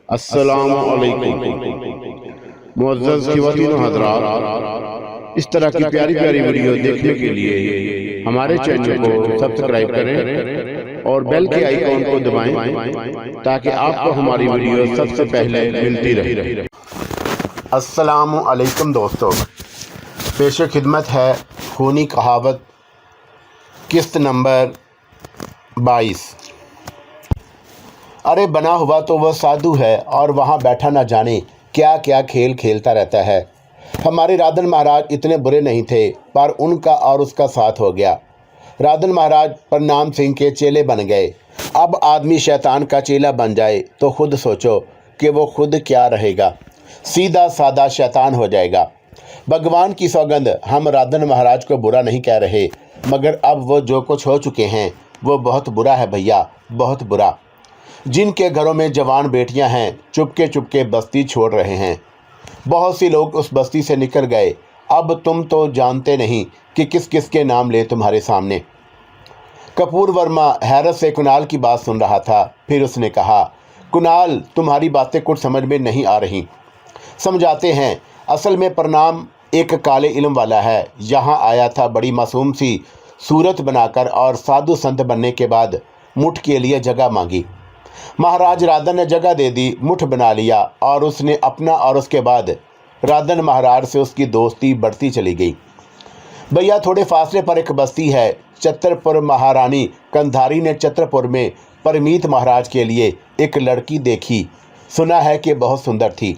अस्सलामु अलैकुम मुअज़्ज़ज़ ख़वातीन व हज़रात, इस तरह की प्यारी प्यारी वीडियो देखने के लिए हमारे चैनल को सब्सक्राइब करें और बेल के आइकॉन को दबाएं ताकि आपको हमारी वीडियो सबसे पहले मिलती रहे। अस्सलामु अलैकुम दोस्तों, पेश खिदमत है खूनी कहावत किस्त नंबर 22। अरे बना हुआ तो वह साधु है और वहाँ बैठा ना जाने क्या क्या खेल खेलता रहता है। हमारे राधन महाराज इतने बुरे नहीं थे, पर उनका और उसका साथ हो गया। राधन महाराज प्रणाम सिंह के चेले बन गए। अब आदमी शैतान का चेला बन जाए तो खुद सोचो कि वो खुद क्या रहेगा, सीधा सादा शैतान हो जाएगा। भगवान की सौगंध, हम राधन महाराज को बुरा नहीं कह रहे, मगर अब वो जो कुछ हो चुके हैं वो बहुत बुरा है भैया, बहुत बुरा। जिनके घरों में जवान बेटियां हैं चुपके चुपके बस्ती छोड़ रहे हैं। बहुत सी लोग उस बस्ती से निकल गए। अब तुम तो जानते नहीं कि किस किस के नाम ले तुम्हारे सामने। कपूर वर्मा हैरत से कुणाल की बात सुन रहा था। फिर उसने कहा, कुणाल, तुम्हारी बातें कुछ समझ में नहीं आ रही। समझाते हैं। असल में प्रणाम एक काले इल्म वाला है। यहाँ आया था बड़ी मासूम सी सूरत बनाकर और साधु संत बनने के बाद मुठ के लिए जगह मांगी। महाराज राधन ने जगह दे दी, मुठ बना लिया और उसने अपना और उसके बाद राधन महाराज से उसकी दोस्ती बढ़ती चली गई। भैया थोड़े फासले पर एक बस्ती है छतरपुर। महारानी कंधारी ने छतरपुर में परमीत महाराज के लिए एक लड़की देखी। सुना है कि बहुत सुंदर थी।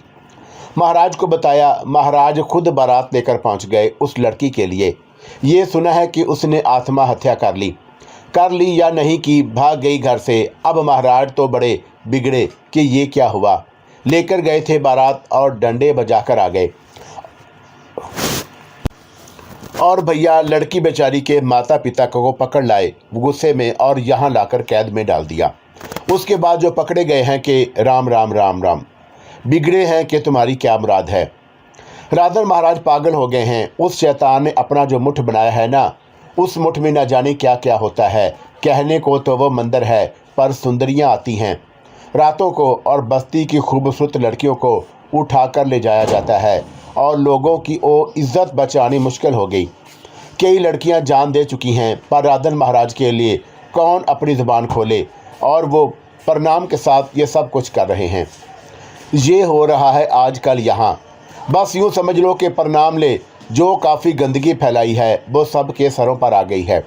महाराज को बताया। महाराज खुद बारात लेकर पहुंच गए उस लड़की के लिए। ये सुना है कि उसने आत्महत्या कर ली या नहीं कि भाग गई घर से। अब महाराज तो बड़े बिगड़े कि ये क्या हुआ। लेकर गए थे बारात और डंडे बजाकर आ गए। और भैया लड़की बेचारी के माता पिता को पकड़ लाए गुस्से में और यहाँ लाकर कैद में डाल दिया। उसके बाद जो पकड़े गए हैं कि राम राम राम राम, बिगड़े हैं कि तुम्हारी क्या मुराद है। राधन महाराज पागल हो गए हैं। उस शैतान ने अपना जो मुठ बनाया है ना, उस मुठ में न जाने क्या क्या होता है। कहने को तो वो मंदिर है, पर सुंदरियां आती हैं रातों को और बस्ती की खूबसूरत लड़कियों को उठा कर ले जाया जाता है और लोगों की इज्जत बचानी मुश्किल हो गई। कई लड़कियां जान दे चुकी हैं, पर राधन महाराज के लिए कौन अपनी ज़ुबान खोले, और वो प्रणाम के साथ ये सब कुछ कर रहे हैं। ये हो रहा है आजकल यहाँ। बस यूँ समझ लो कि प्रणाम ले जो काफ़ी गंदगी फैलाई है वो सब के सरों पर आ गई है।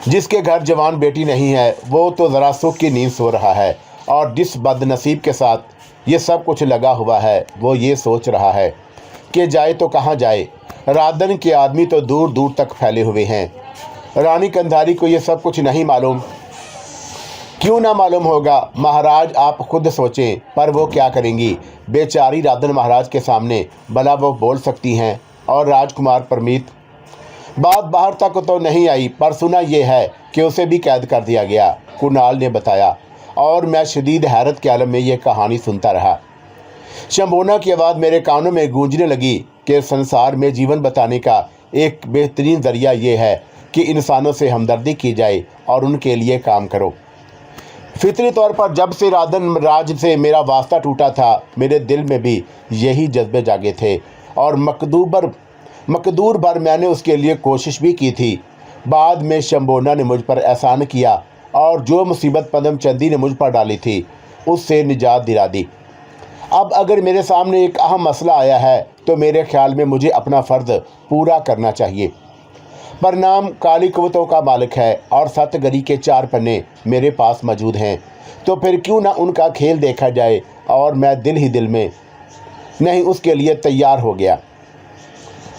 जिसके घर जवान बेटी नहीं है वो तो ज़रा सुख की नींद सो रहा है, और जिस बदनसीब के साथ ये सब कुछ लगा हुआ है वो ये सोच रहा है कि जाए तो कहाँ जाए। राधन के आदमी तो दूर दूर तक फैले हुए हैं। रानी कंधारी को ये सब कुछ नहीं मालूम। क्यों ना मालूम होगा, महाराज आप खुद सोचें। पर वो क्या करेंगी बेचारी राधन महाराज के सामने, भला वो बोल सकती हैं। और राजकुमार परमीत, बात बाहर तक तो नहीं आई, पर सुना यह है कि उसे भी कैद कर दिया गया, कुणाल ने बताया। और मैं शदीद हैरत के आलम में यह कहानी सुनता रहा। शंभोना की आवाज़ मेरे कानों में गूंजने लगी कि संसार में जीवन बताने का एक बेहतरीन ज़रिया यह है कि इंसानों से हमदर्दी की जाए और उनके लिए काम करो। फितरी तौर पर जब से राधन राज से मेरा वास्ता टूटा था, मेरे दिल में भी यही जज्बे जागे थे और मकदूर भर मैंने उसके लिए कोशिश भी की थी। बाद में शंभोना ने मुझ पर एहसान किया और जो मुसीबत पदम चंदी ने मुझ पर डाली थी उससे निजात दिला दी। अब अगर मेरे सामने एक अहम मसला आया है तो मेरे ख्याल में मुझे अपना फ़र्ज़ पूरा करना चाहिए। प्रणाम काली कुवतों का मालिक है और 7 गरी के 4 पन्ने मेरे पास मौजूद हैं, तो फिर क्यों ना उनका खेल देखा जाए। और मैं दिल ही दिल में नहीं उसके लिए तैयार हो गया।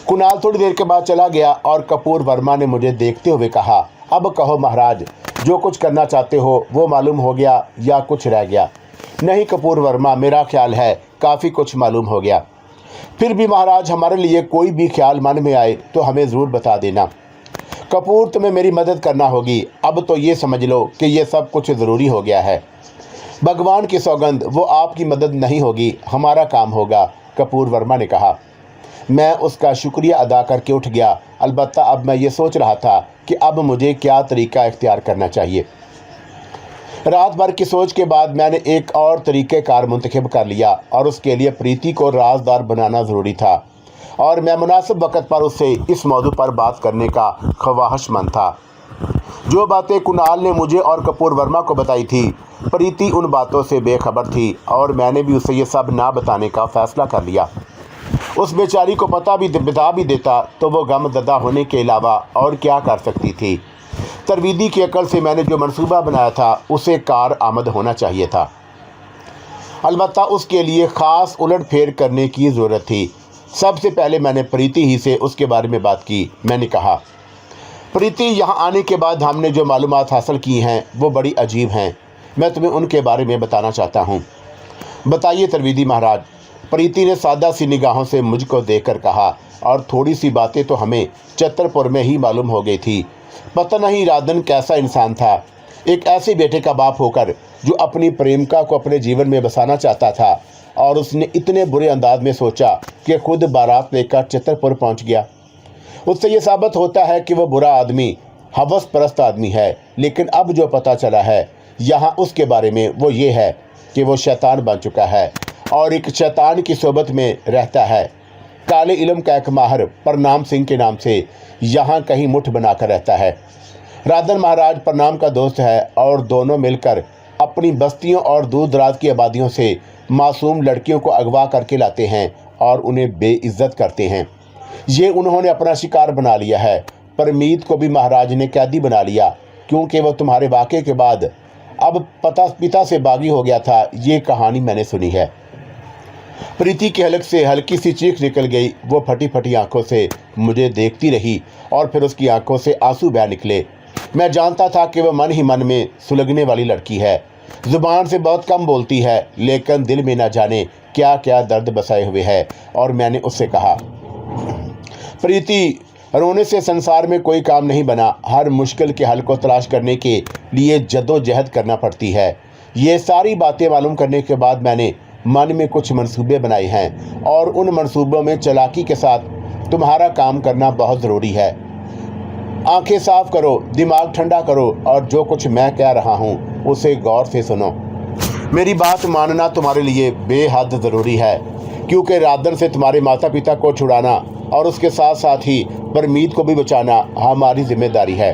कुणाल थोड़ी देर के बाद चला गया और कपूर वर्मा ने मुझे देखते हुए कहा, अब कहो महाराज, जो कुछ करना चाहते हो वो मालूम हो गया या कुछ रह गया। नहीं कपूर वर्मा, मेरा ख्याल है काफ़ी कुछ मालूम हो गया। फिर भी महाराज हमारे लिए कोई भी ख्याल मन में आए तो हमें ज़रूर बता देना। कपूर, तुम्हें मेरी मदद करना होगी। अब तो ये समझ लो कि ये सब कुछ ज़रूरी हो गया है। भगवान की सौगंध, वो आपकी मदद नहीं होगी, हमारा काम होगा, कपूर वर्मा ने कहा। मैं उसका शुक्रिया अदा करके उठ गया। अलबत्ता अब मैं ये सोच रहा था कि अब मुझे क्या तरीका इख्तियार करना चाहिए। रात भर की सोच के बाद मैंने एक और तरीक़ेकार मुंतखब कर लिया और उसके लिए प्रीति को राजदार बनाना ज़रूरी था और मैं मुनासिब वक़्त पर उससे इस मौजू पर बात करने का ख्वाहिशमंद था। जो बातें कुणाल ने मुझे और कपूर वर्मा को बताई थी, प्रीति उन बातों से बेखबर थी और मैंने भी उसे ये सब ना बताने का फ़ैसला कर लिया। उस बेचारी को बता भी देता तो वो गमज़दा होने के अलावा और क्या कर सकती थी। तरवीदी की अकल से मैंने जो मंसूबा बनाया था उसे कार आमद होना चाहिए था। अलबत्ता उसके लिए ख़ास उलट फेर करने की ज़रूरत थी। सबसे पहले मैंने प्रीति ही से उसके बारे में बात की। मैंने कहा, प्रीति, यहाँ आने के बाद हमने जो मालूमात हासिल की हैं वो बड़ी अजीब हैं। मैं तुम्हें उनके बारे में बताना चाहता हूँ। बताइए तरवीदी महाराज, प्रीति ने सादा सी निगाहों से मुझको देखकर कहा। और थोड़ी सी बातें तो हमें छतरपुर में ही मालूम हो गई थी। पता नहीं राधन कैसा इंसान था। एक ऐसे बेटे का बाप होकर जो अपनी प्रेमिका को अपने जीवन में बसाना चाहता था और उसने इतने बुरे अंदाज में सोचा कि खुद बारात लेकर छतरपुर पहुंच गया। उससे ये साबित होता है कि वह बुरा आदमी, हवस परस्त आदमी है। लेकिन अब जो पता चला है यहाँ उसके बारे में वो ये है कि वो शैतान बन चुका है और एक शैतान की सोबत में रहता है। काले इल्म का एक माहिर प्रणाम सिंह के नाम से यहाँ कहीं मुठ बनाकर रहता है। राधन महाराज प्रणाम का दोस्त है और दोनों मिलकर अपनी बस्तियों और दूर दराज की आबादियों से मासूम लड़कियों को अगवा करके लाते हैं और उन्हें बेइज्जत करते हैं। ये उन्होंने अपना शिकार बना लिया है। परमीत को भी महाराज ने कैदी बना लिया क्योंकि वह तुम्हारे वाक़े के बाद अब पिता से बागी हो गया था। ये कहानी मैंने सुनी है। प्रीति के हलक से हल्की सी चीख निकल गई। वो फटी फटी आंखों से मुझे देखती रही और फिर उसकी आंखों से आंसू बह निकले। मैं जानता था कि वह मन ही मन में सुलगने वाली लड़की है। ज़ुबान से बहुत कम बोलती है लेकिन दिल में न जाने क्या क्या दर्द बसाए हुए है। और मैंने उससे कहा, प्रीति, रोने से संसार में कोई काम नहीं बना। हर मुश्किल के हल को तलाश करने के लिए जद्दोजहद करना पड़ती है। ये सारी बातें मालूम करने के बाद मैंने मन में कुछ मंसूबे बनाए हैं और उन मंसूबों में चालाकी के साथ तुम्हारा काम करना बहुत ज़रूरी है। आंखें साफ करो, दिमाग ठंडा करो और जो कुछ मैं कह रहा हूँ उसे गौर से सुनो। मेरी बात मानना तुम्हारे लिए बेहद ज़रूरी है क्योंकि राधन से तुम्हारे माता पिता को छुड़ाना और उसके साथ साथ ही परमीत को भी बचाना हमारी जिम्मेदारी है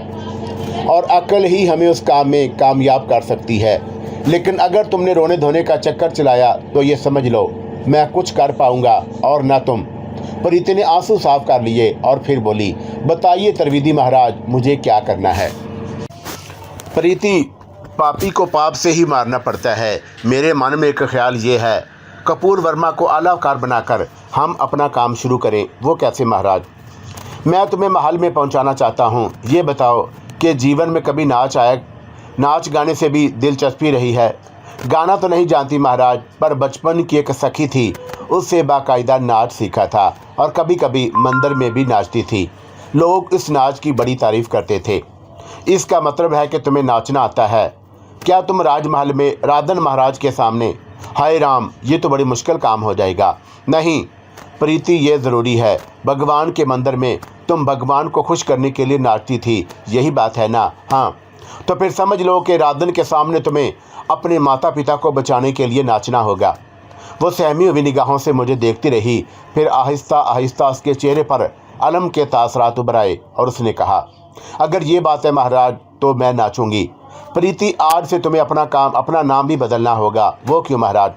और अक्ल ही हमें उस काम में कामयाब कर सकती है। लेकिन अगर तुमने रोने धोने का चक्कर चलाया तो ये समझ लो मैं कुछ कर पाऊंगा और ना तुम। प्रीति ने आंसू साफ कर लिए और फिर बोली, बताइए तरवीदी महाराज, मुझे क्या करना है। प्रीति, पापी को पाप से ही मारना पड़ता है। मेरे मन में एक ख्याल ये है, कपूर वर्मा को आलाकार बनाकर हम अपना काम शुरू करें। वो कैसे महाराज? मैं तुम्हें महल में पहुंचाना चाहता हूं। ये बताओ कि जीवन में कभी नाच गाने से भी दिलचस्पी रही है? गाना तो नहीं जानती महाराज, पर बचपन की एक सखी थी, उससे बाकायदा नाच सीखा था और कभी कभी मंदिर में भी नाचती थी। लोग इस नाच की बड़ी तारीफ करते थे। इसका मतलब है कि तुम्हें नाचना आता है। क्या तुम राजमहल में राधन महाराज के सामने? हाय राम, ये तो बड़ी मुश्किल काम हो जाएगा। नहीं प्रीति, ये ज़रूरी है। भगवान के मंदिर में तुम भगवान को खुश करने के लिए नाचती थी, यही बात है ना? हाँ, तो फिर समझ लो कि राधन के सामने तुम्हें अपने माता पिता को बचाने के लिए नाचना होगा। वो सहमी हुई निगाहों से मुझे देखती रही। फिर आहिस्ता आहिस्ता उसके चेहरे पर अलम के तासरात उभर आए और उसने कहा, अगर ये बात है महाराज तो मैं नाचूंगी। प्रीति, आज से तुम्हें अपना नाम भी बदलना होगा। वो क्यों महाराज?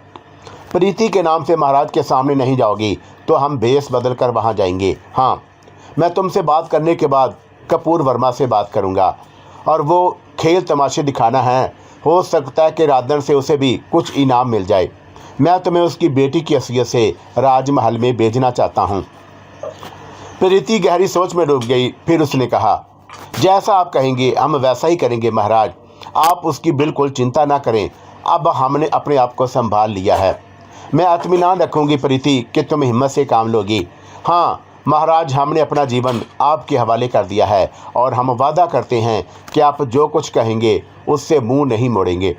प्रीति के नाम से महाराज के सामने नहीं जाओगी तो हम भेस बदल कर वहाँ जाएंगे। हाँ, मैं तुमसे बात करने के बाद कपूर वर्मा से बात करूँगा और वो खेल तमाशे दिखाना है। हो सकता है कि राधन से उसे भी कुछ इनाम मिल जाए। मैं तुम्हें उसकी बेटी की हैसियत से राजमहल में भेजना चाहता हूँ। प्रीति गहरी सोच में डूब गई। फिर उसने कहा, जैसा आप कहेंगे हम वैसा ही करेंगे महाराज। आप उसकी बिल्कुल चिंता ना करें। अब हमने अपने आप को संभाल लिया है। मैं इत्मीनान रखूँगी प्रीति कि तुम हिम्मत से काम लोगी। हाँ महाराज, हमने अपना जीवन आपके हवाले कर दिया है और हम वादा करते हैं कि आप जो कुछ कहेंगे उससे मुंह नहीं मोड़ेंगे।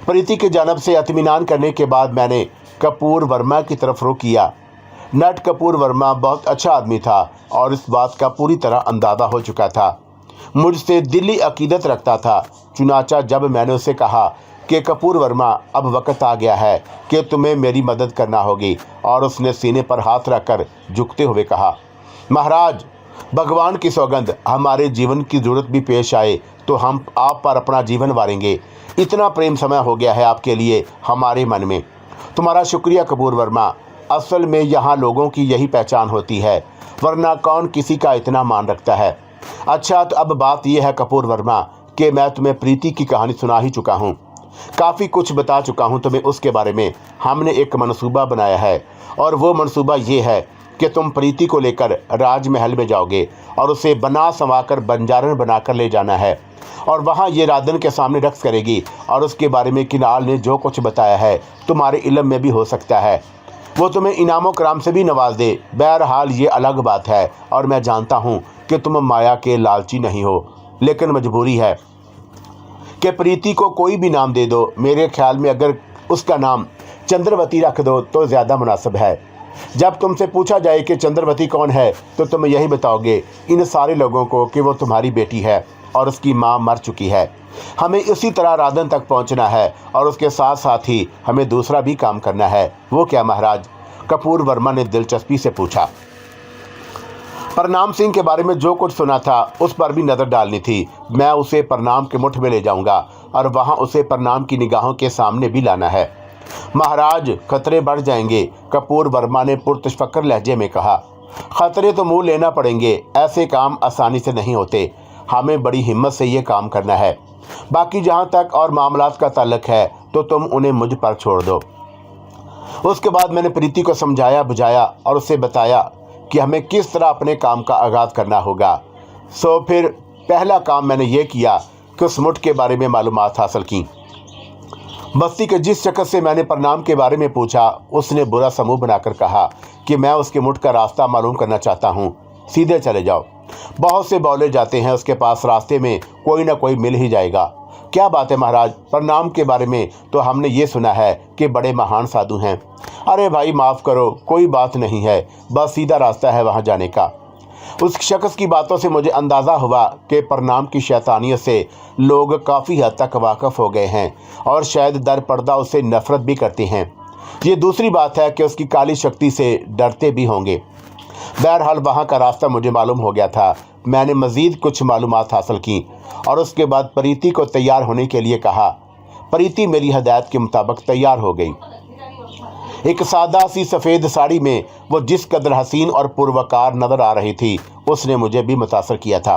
प्रीति की जानब से इत्मीनान करने के बाद मैंने कपूर वर्मा की तरफ रुख किया। नट कपूर वर्मा बहुत अच्छा आदमी था और इस बात का पूरी तरह अंदाज़ा हो चुका था। मुझसे दिली अकीदत रखता था। चुनाचा जब मैंने उसे कहा कि कपूर वर्मा, अब वक्त आ गया है कि तुम्हें मेरी मदद करना होगी, और उसने सीने पर हाथ रखकर झुकते हुए कहा, महाराज, भगवान की सौगंध, हमारे जीवन की ज़रूरत भी पेश आए तो हम आप पर अपना जीवन वारेंगे। इतना प्रेम समय हो गया है आपके लिए हमारे मन में। तुम्हारा शुक्रिया कपूर वर्मा। असल में यहाँ लोगों की यही पहचान होती है, वरना कौन किसी का इतना मान रखता है। अच्छा, तो अब बात यह है कपूर वर्मा कि मैं तुम्हें प्रीति की कहानी सुना ही चुका हूँ, काफ़ी कुछ बता चुका हूँ तुम्हें उसके बारे में। हमने एक मंसूबा बनाया है, और वो मंसूबा ये है कि तुम प्रीति को लेकर राजमहल में जाओगे और उसे बना संवाकर बंजारन बनाकर ले जाना है, और वहाँ ये राधन के सामने रक्स करेगी। और उसके बारे में किनाल ने जो कुछ बताया है तुम्हारे इल्म में भी हो सकता है, वो तुम्हें इनामों कराम से भी नवाज दे। बहरहाल ये अलग बात है, और मैं जानता हूँ कि तुम माया के लालची नहीं हो, लेकिन मजबूरी है कि प्रीति को कोई भी नाम दे दो। मेरे ख्याल में अगर उसका नाम चंद्रवती रख दो तो ज़्यादा मुनासिब है। जब तुमसे पूछा जाए कि चंद्रवती कौन है तो तुम यही बताओगे इन सारे लोगों को कि वो तुम्हारी बेटी है और उसकी माँ मर चुकी है। हमें इसी तरह राधन तक पहुंचना है, और उसके साथ साथ ही हमें दूसरा भी काम करना है। वो क्या महाराज? कपूर वर्मा ने दिलचस्पी से पूछा। प्रणाम सिंह के बारे में जो कुछ सुना था उस पर भी नज़र डालनी थी। मैं उसे प्रणाम के मुठ में ले जाऊंगा और वहां उसे प्रणाम की निगाहों के सामने भी लाना है। महाराज, खतरे बढ़ जाएंगे, कपूर वर्मा ने पुरतशफ़क्र लहजे में कहा। खतरे तो मुँह लेना पड़ेंगे, ऐसे काम आसानी से नहीं होते। हमें बड़ी हिम्मत से ये काम करना है। बाकी जहाँ तक और मामलात का ताल्लुक है तो तुम उन्हें मुझ पर छोड़ दो। उसके बाद मैंने प्रीति को समझाया बुझाया और उसे बताया कि हमें किस तरह अपने काम का आगाज़ करना होगा। सो फिर पहला काम मैंने ये किया कि उस मुठ के बारे में मालूमात हासिल की। बस्ती के जिस शख्स से मैंने प्रणाम के बारे में पूछा उसने बुरा समूह बनाकर कहा कि मैं उसके मुठ का रास्ता मालूम करना चाहता हूँ, सीधे चले जाओ। बहुत से बौले जाते हैं, उसके पास रास्ते में कोई ना कोई मिल ही जाएगा। क्या बात है महाराज, प्रणाम के बारे में तो हमने ये सुना है कि बड़े महान साधु हैं। अरे भाई माफ़ करो, कोई बात नहीं है, बस सीधा रास्ता है वहाँ जाने का। उस शख्स की बातों से मुझे अंदाज़ा हुआ कि प्रणाम की शैतानियत से लोग काफ़ी हद तक वाकिफ़ हो गए हैं और शायद दर पर्दा उससे नफ़रत भी करते हैं। ये दूसरी बात है कि उसकी काली शक्ति से डरते भी होंगे। बहरहाल वहाँ का रास्ता मुझे मालूम हो गया था। मैंने मज़ीद कुछ मालूमात हासिल की और उसके बाद प्रीति को तैयार होने के लिए कहा। प्रीति मेरी हदायत के मुताबिक तैयार हो गई। एक सादा सी सफ़ेद साड़ी में वो जिस कदर हसीन और पुरवकार नज़र आ रही थी उसने मुझे भी मुतासर किया था।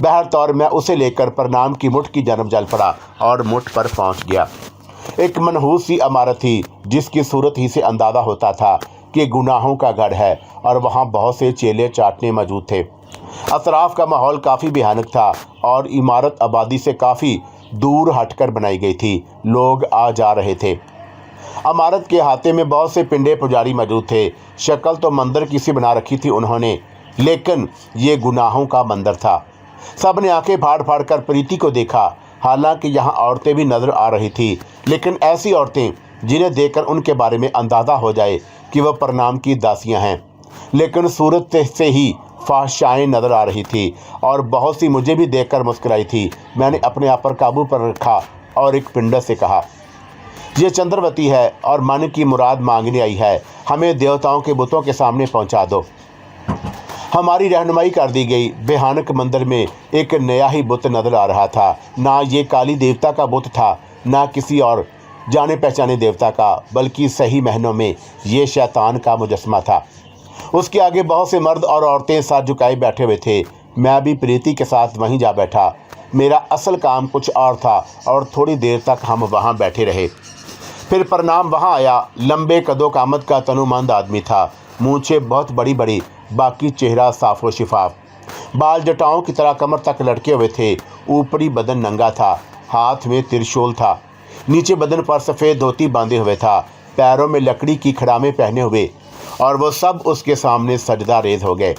बहरतौर मैं उसे लेकर प्रणाम की मुठ की जानब चल पड़ा और मुठ पर पहुंच गया। एक मनहूस सी इमारत थी जिसकी सूरत ही से अंदाज़ा होता था कि गुनाहों का गढ़ है और वहाँ बहुत से चेले चाटने मौजूद थे। अतराफ़ का माहौल काफ़ी भयानक था और इमारत आबादी से काफ़ी दूर हटकर बनाई गई थी। लोग आ जा रहे थे। इमारत के अहाते में बहुत से पिंडे पुजारी मौजूद थे। शक्ल तो मंदिर की सी बना रखी थी उन्होंने, लेकिन ये गुनाहों का मंदिर था। सब ने आंखें फाड़ फाड़ कर प्रीति को देखा। हालांकि यहाँ औरतें भी नज़र आ रही थी, लेकिन ऐसी औरतें जिन्हें देखकर उनके बारे में अंदाज़ा हो जाए कि वह प्रणाम की दासियाँ हैं। लेकिन सूरत से ही फाहशाएँ नज़र आ रही थी और बहुत सी मुझे भी देखकर मुस्कुराई थी। मैंने अपने आप पर काबू पर रखा और एक पिंड से कहा, ये चंद्रवती है और मन की मुराद मांगने आई है। हमें देवताओं के बुतों के सामने पहुंचा दो। हमारी रहनुमाई कर दी गई। भयानक मंदिर में एक नया ही बुत नजर आ रहा था। ना ये काली देवता का बुत था, ना किसी और जाने पहचाने देवता का, बल्कि सही मायनों में ये शैतान का मुजस्मा था। उसके आगे बहुत से मर्द और औरतें साथ झुकाए बैठे हुए थे। मैं भी प्रीति के साथ वहीं जा बैठा। मेरा असल काम कुछ और था और थोड़ी देर तक हम वहाँ बैठे रहे। फिर प्रणाम वहाँ आया। लंबे कदो कामत का तनुमंद आदमी था। मूंछें बहुत बड़ी बड़ी, बाकी चेहरा साफ व शिफाफ। बाल जटाओं की तरह कमर तक लटके हुए थे। ऊपरी बदन नंगा था। हाथ में त्रिशूल था। नीचे बदन पर सफ़ेद धोती बांधे हुए था। पैरों में लकड़ी की खड़ामें पहने हुए, और वो सब उसके सामने सजदा रेज हो गए।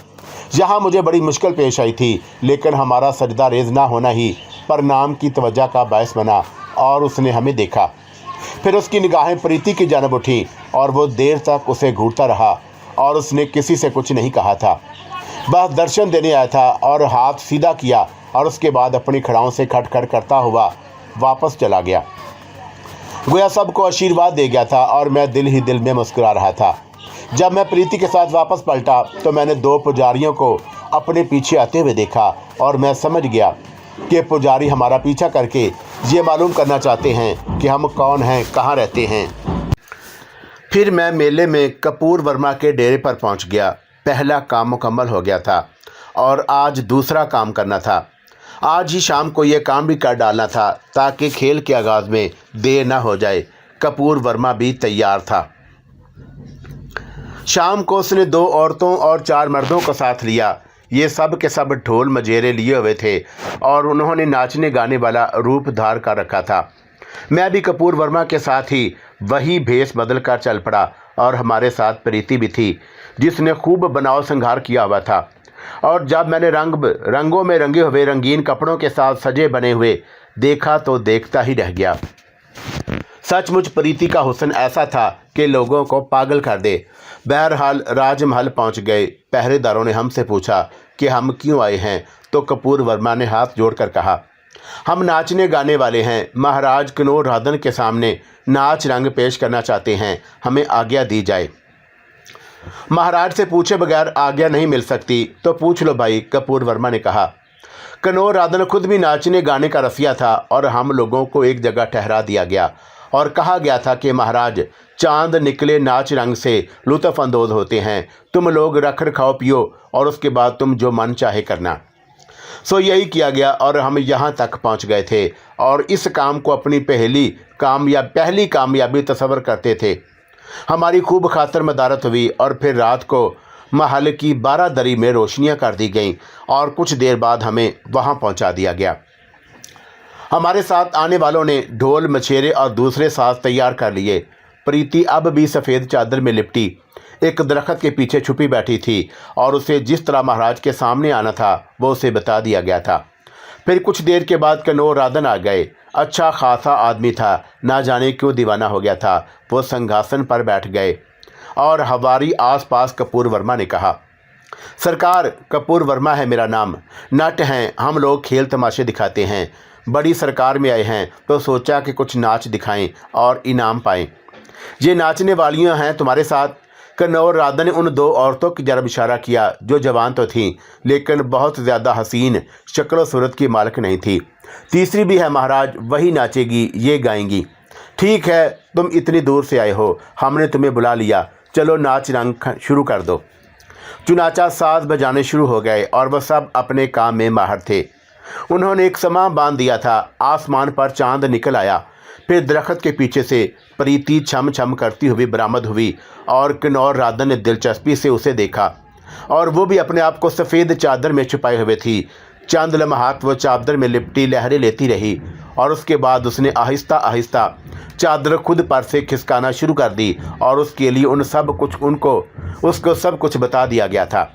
यहाँ मुझे बड़ी मुश्किल पेश आई थी, लेकिन हमारा सजदा रेज ना होना ही प्रणाम की तवज्जो का बायस बना और उसने हमें देखा। फिर उसकी निगाहें प्रीति की जानब उठी और वो देर तक उसे घूरता रहा और उसने किसी से कुछ नहीं कहा था। बस दर्शन देने आया था और हाथ सीधा किया और उसके बाद अपनी खड़ाओं से खटखट करता हुआ वापस चला गया। गोया सबको आशीर्वाद दे गया था और मैं दिल ही दिल में मुस्कुरा रहा था। जब मैं प्रीति के साथ वापस पलटा तो मैंने 2 पुजारियों को अपने पीछे आते हुए देखा और मैं समझ गया कि पुजारी हमारा पीछा करके ये मालूम करना चाहते हैं कि हम कौन हैं, कहाँ रहते हैं। फिर मैं मेले में कपूर वर्मा के डेरे पर पहुंच गया। पहला काम मुकम्मल हो गया था और आज दूसरा काम करना था। आज ही शाम को यह काम भी कर डालना था ताकि खेल के आगाज़ में देर ना हो जाए। कपूर वर्मा भी तैयार था। शाम को उसने 2 औरतों और 4 मर्दों को साथ लिया। ये सब के सब ढोल मजेरे लिए हुए थे और उन्होंने नाचने गाने वाला रूप धार कर रखा था। मैं भी कपूर वर्मा के साथ ही वही भेष बदल कर चल पड़ा और हमारे साथ प्रीति भी थी जिसने खूब बनाव संहार किया हुआ था। और जब मैंने रंगों में रंगे हुए रंगीन कपड़ों के साथ सजे बने हुए देखा तो देखता ही रह गया। सचमुच प्रीति का हुस्न ऐसा था कि लोगों को पागल कर दे। बहरहाल राजमहल पहुंच गए। पहरेदारों ने हमसे पूछा कि हम क्यों आए हैं तो कपूर वर्मा ने हाथ जोड़कर कहा, हम नाचने गाने वाले हैं। महाराज कनौराधन के सामने नाच रंग पेश करना चाहते हैं, हमें आज्ञा दी जाए। महाराज से पूछे बगैर आज्ञा नहीं मिल सकती तो पूछ लो भाई, कपूर वर्मा ने कहा। कनौराधन खुद भी नाचने गाने का रसिया था और हम लोगों को एक जगह ठहरा दिया गया और कहा गया था कि महाराज चांद निकले नाच रंग से लुत्फ़ अंदोज होते हैं। तुम लोग रख रखाओ पियो और उसके बाद तुम जो मन चाहे करना। सो यही किया गया और हम यहाँ तक पहुँच गए थे और इस काम को अपनी पहली कामयाबी तस्वर करते थे। हमारी खूब खातर मदारत हुई और फिर रात को महल की 12 दरी में रोशनियाँ कर दी गईं और कुछ देर बाद हमें वहाँ पहुँचा दिया गया। हमारे साथ आने वालों ने ढोल मछेरे और दूसरे साज तैयार कर लिए। प्रीति अब भी सफ़ेद चादर में लिपटी एक दरख्त के पीछे छुपी बैठी थी और उसे जिस तरह महाराज के सामने आना था वो उसे बता दिया गया था। फिर कुछ देर के बाद कनौराधन आ गए। अच्छा खासा आदमी था, ना जाने क्यों दीवाना हो गया था। वो सिंहासन पर बैठ गए और हमारी आसपास कपूर वर्मा ने कहा, सरकार, कपूर वर्मा है मेरा नाम। नट हैं, हम लोग खेल तमाशे दिखाते हैं। बड़ी सरकार में आए हैं तो सोचा कि कुछ नाच दिखाएं और इनाम पाएं। ये नाचने वालियां हैं तुम्हारे साथ। कनौराधन ने उन 2 औरतों की तरफ इशारा किया जो जवान तो थीं लेकिन बहुत ज़्यादा हसीन शक्ल सूरत की मालिक नहीं थी। तीसरी भी है महाराज, वही नाचेगी, ये गाएंगी। ठीक है, तुम इतनी दूर से आए हो, हमने तुम्हें बुला लिया, चलो नाच रंग शुरू कर दो। चुनाचा साज बजाने शुरू हो गए और वह सब अपने काम में माहिर थे। उन्होंने एक समा बांध दिया था। आसमान पर चांद निकल आया। फिर दरख्त के पीछे से प्रीति छम छम करती हुई बरामद हुई और कनौराधन ने दिलचस्पी से उसे देखा और वो भी अपने आप को सफ़ेद चादर में छुपाए हुए थी। चंद लम्हात वो चादर में लिपटी लहरें लेती रही और उसके बाद उसने आहिस्ता आहिस्ता चादर खुद पर से खिसकाना शुरू कर दी और उसके लिए उसको सब कुछ बता दिया गया था।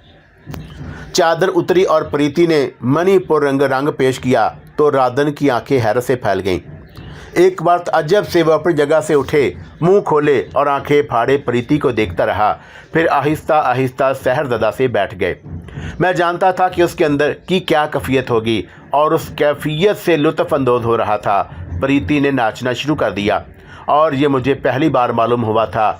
चादर उतरी और प्रीति ने मणिपुर रंग पेश किया तो राधन की आंखें हैरत से फैल गईं। एक बार अजब से वह अपनी जगह से उठे, मुंह खोले और आंखें फाड़े प्रीति को देखता रहा। फिर आहिस्ता आहिस्ता सहरज़दा से बैठ गए। मैं जानता था कि उसके अंदर की क्या कैफियत होगी और उस कैफियत से लुत्फ़ अंदोज़ हो रहा था। प्रीति ने नाचना शुरू कर दिया और ये मुझे पहली बार मालूम हुआ था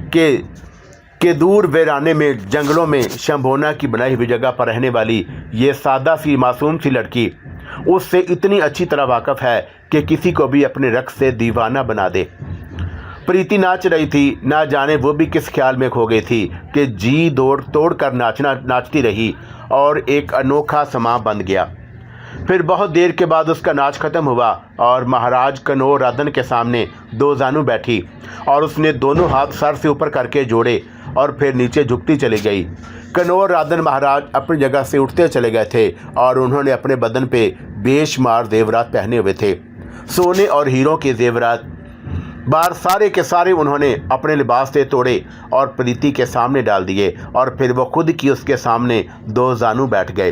कि दूर वीराने में जंगलों में शंभोना की बनाई हुई जगह पर रहने वाली ये सादा सी मासूम सी लड़की उससे इतनी अच्छी तरह वाकफ़ है कि किसी को भी अपने रक़्स से दीवाना बना दे। प्रीति नाच रही थी, ना जाने वो भी किस ख्याल में खो गई थी कि जी तोड़ कर नाचती रही और एक अनोखा समा बन गया। फिर बहुत देर के बाद उसका नाच खत्म हुआ और महाराज कनौराधन के सामने 2 जानू बैठी और उसने दोनों हाथ सर से ऊपर करके जोड़े और फिर नीचे झुकती चली गई। कनौराधन महाराज अपनी जगह से उठते चले गए थे और उन्होंने अपने बदन पे बेशुमार जेवरात पहने हुए थे, सोने और हीरों के जेवरात। बार सारे के सारे उन्होंने अपने लिबास से तोड़े और प्रीति के सामने डाल दिए और फिर वो खुद की उसके सामने 2 जानू बैठ गए।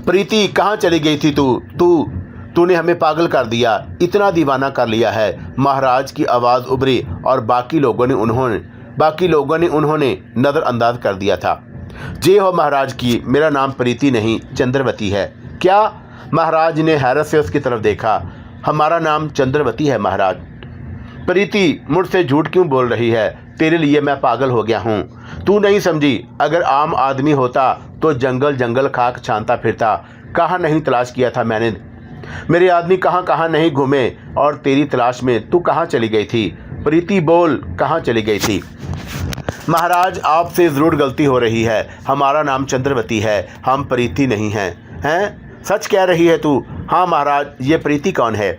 प्रीति, कहाँ चली गई थी तूने हमें पागल कर दिया, इतना दीवाना कर लिया है। महाराज की आवाज़ उभरी और बाकी लोगों ने उन्होंने नज़रअंदाज कर दिया था। जय हो महाराज की, मेरा नाम प्रीति नहीं चंद्रवती है। क्या? महाराज ने हैरत से उसकी तरफ देखा। हमारा नाम चंद्रवती है महाराज। प्रीति मुझसे झूठ क्यों बोल रही है? तेरे लिए मैं पागल हो गया हूँ। तू नहीं समझी, अगर आम आदमी होता तो जंगल जंगल खाक छानता फिरता। कहाँ नहीं तलाश किया था मैंने। मेरे आदमी कहाँ कहाँ नहीं घूमे, और तेरी तलाश में तू कहाँ चली गई थी? प्रीति बोल, कहाँ चली गई थी? महाराज, आपसे ज़रूर गलती हो रही है। हमारा नाम चंद्रवती है, हम प्रीति नहीं हैं। हैं? सच कह रही है तू? हाँ महाराज, ये प्रीति कौन है?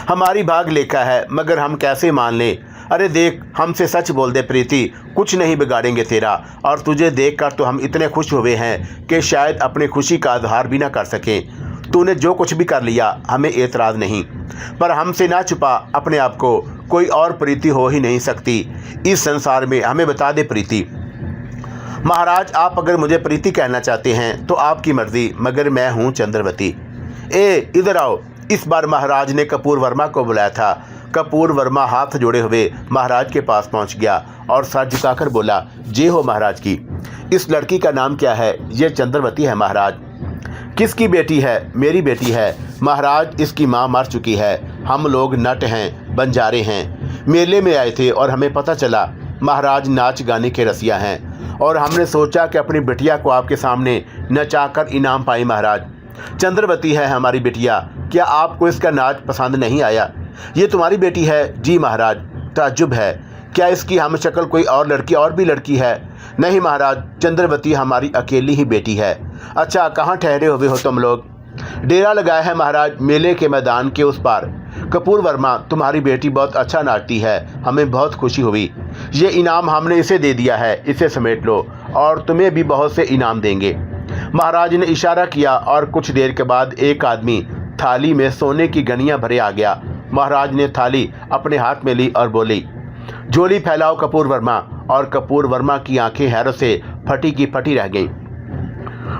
हमारी भाग लेखा है, मगर हम कैसे मान लें? अरे देख, हमसे सच बोल दे प्रीति, कुछ नहीं बिगाड़ेंगे तेरा। और तुझे देखकर तो हम इतने खुश हुए हैं कि शायद अपनी खुशी का इजहार भी ना कर सकें। तूने जो कुछ भी कर लिया, हमें एतराज़ नहीं, पर हमसे ना छुपा अपने आप को। कोई और प्रीति हो ही नहीं सकती इस संसार में, हमें बता दे प्रीति। महाराज, आप अगर मुझे प्रीति कहना चाहते हैं तो आपकी मर्जी, मगर मैं हूँ चंद्रवती। ए इधर आओ। इस बार महाराज ने कपूर वर्मा को बुलाया था। कपूर वर्मा हाथ जोड़े हुए महाराज के पास पहुंच गया और सर झुकाकर बोला, जय हो महाराज की। इस लड़की का नाम क्या है? ये चंद्रवती है महाराज। किसकी बेटी है? मेरी बेटी है महाराज। इसकी माँ मर चुकी है। हम लोग नट हैं, बंजारे हैं, मेले में आए थे और हमें पता चला महाराज नाच गाने के रसिया हैं, और हमने सोचा कि अपनी बिटिया को आपके सामने नचाकर इनाम पाए महाराज। चंद्रवती है हमारी बिटिया। क्या आपको इसका नाच पसंद नहीं आया? ये तुम्हारी बेटी है? जी महाराज। ताज्जुब है। क्या इसकी हम शक्ल कोई और भी लड़की है? नहीं महाराज, चंद्रवती हमारी अकेली ही बेटी है। अच्छा, कहाँ ठहरे हुए हो तुम लोग? डेरा लगाया है महाराज, मेले के मैदान के उस पार। कपूर वर्मा, तुम्हारी बेटी बहुत अच्छा नाचती है, हमें बहुत खुशी हुई। ये इनाम हमने इसे दे दिया है, इसे समेट लो, और तुम्हें भी बहुत से इनाम देंगे। महाराज ने इशारा किया और कुछ देर के बाद एक आदमी थाली में सोने की गनियां भरे आ गया। महाराज ने थाली अपने हाथ में ली और बोली, झोली फैलाओ कपूर वर्मा। और कपूर वर्मा की आंखें हैरत से फटी की फटी रह गईं।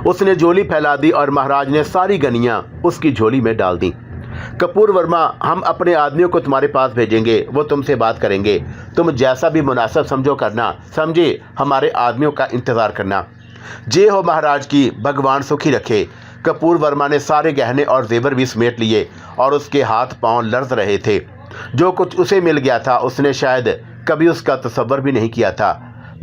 उसने झोली फैला दी और महाराज ने सारी गनियां उसकी झोली में डाल दी। कपूर वर्मा, हम अपने आदमियों को तुम्हारे पास भेजेंगे, वो तुमसे बात करेंगे। तुम जैसा भी मुनासिब समझो करना, समझे? हमारे आदमियों का इंतज़ार करना। जय हो महाराज की, भगवान सुखी रखे। कपूर वर्मा ने सारे गहने और जेवर भी समेट लिए और उसके हाथ पांव लर्ज रहे थे। जो कुछ उसे मिल गया था उसने शायद कभी उसका तसव्वुर भी नहीं किया था।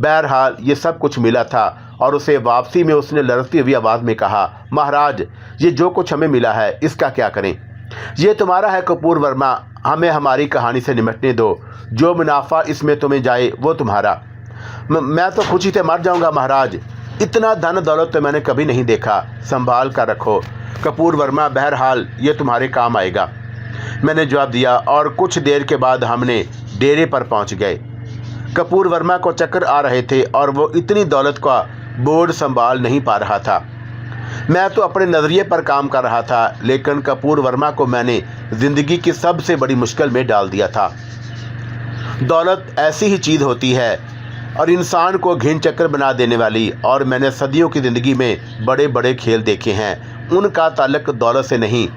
बहरहाल ये सब कुछ मिला था और उसे वापसी में उसने लड़ती हुई आवाज़ में कहा, महाराज, ये जो कुछ हमें मिला है इसका क्या करें? ये तुम्हारा है कपूर वर्मा, हमें हमारी कहानी से निपटने दो। जो मुनाफा इसमें तुम्हें जाए वो तुम्हारा। मैं तो खुशी से मर जाऊंगा महाराज। इतना धन दौलत तो मैंने कभी नहीं देखा। संभाल कर रखो कपूर वर्मा, बहरहाल ये तुम्हारे काम आएगा। मैंने जवाब दिया और कुछ देर के बाद हमने डेरे पर पहुंच गए। कपूर वर्मा को चक्कर आ रहे थे और वो इतनी दौलत का बोझ संभाल नहीं पा रहा था। मैं तो अपने नज़रिए पर काम कर रहा था, लेकिन कपूर वर्मा को मैंने ज़िंदगी की सबसे बड़ी मुश्किल में डाल दिया था। दौलत ऐसी ही चीज़ होती है और इंसान को घिन चक्कर बना देने वाली, और मैंने सदियों की ज़िंदगी में बड़े बड़े खेल देखे हैं, उनका ताल्लुक दौलत से नहीं।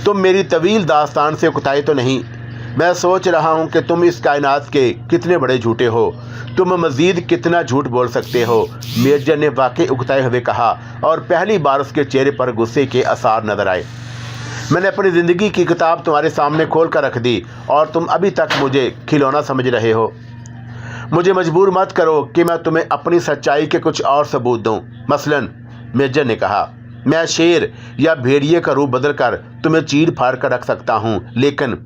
तुम मेरी तवील दास्तान से उकताए तो नहीं। मैं सोच रहा हूँ कि तुम इस कायनात के कितने बड़े झूठे हो, तुम मज़ीद कितना झूठ बोल सकते हो। मेजर ने वाकई उकताए हुए कहा और पहली बार उसके चेहरे पर गुस्से के आसार नजर आए। मैंने अपनी ज़िंदगी की किताब तुम्हारे सामने खोल कर रख दी और तुम अभी तक मुझे खिलौना समझ रहे हो। मुझे मजबूर मत करो कि मैं तुम्हें अपनी सच्चाई के कुछ और सबूत दूं। मसलन, मेजर ने कहा, मैं शेर या भेड़िए का रूप बदल कर तुम्हें चीर फाड़ कर रख सकता हूं, लेकिन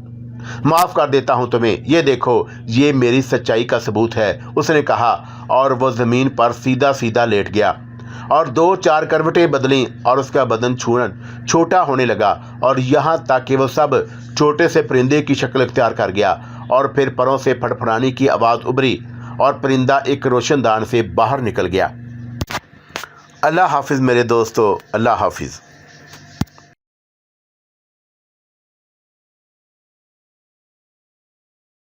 माफ़ कर देता हूं तुम्हें। ये देखो, ये मेरी सच्चाई का सबूत है, उसने कहा, और वह ज़मीन पर सीधा सीधा लेट गया और 2-4 करवटें बदलीं और उसका बदन छोटा होने लगा और यहाँ तक कि वह सब छोटे से परिंदे की शक्ल इख्तियार कर गया। और फिर परों से फड़फड़ाने की आवाज़ उभरी और परिंदा एक रोशनदान से बाहर निकल गया। अल्लाह हाफिज़ मेरे दोस्तों, अल्लाह हाफिज़।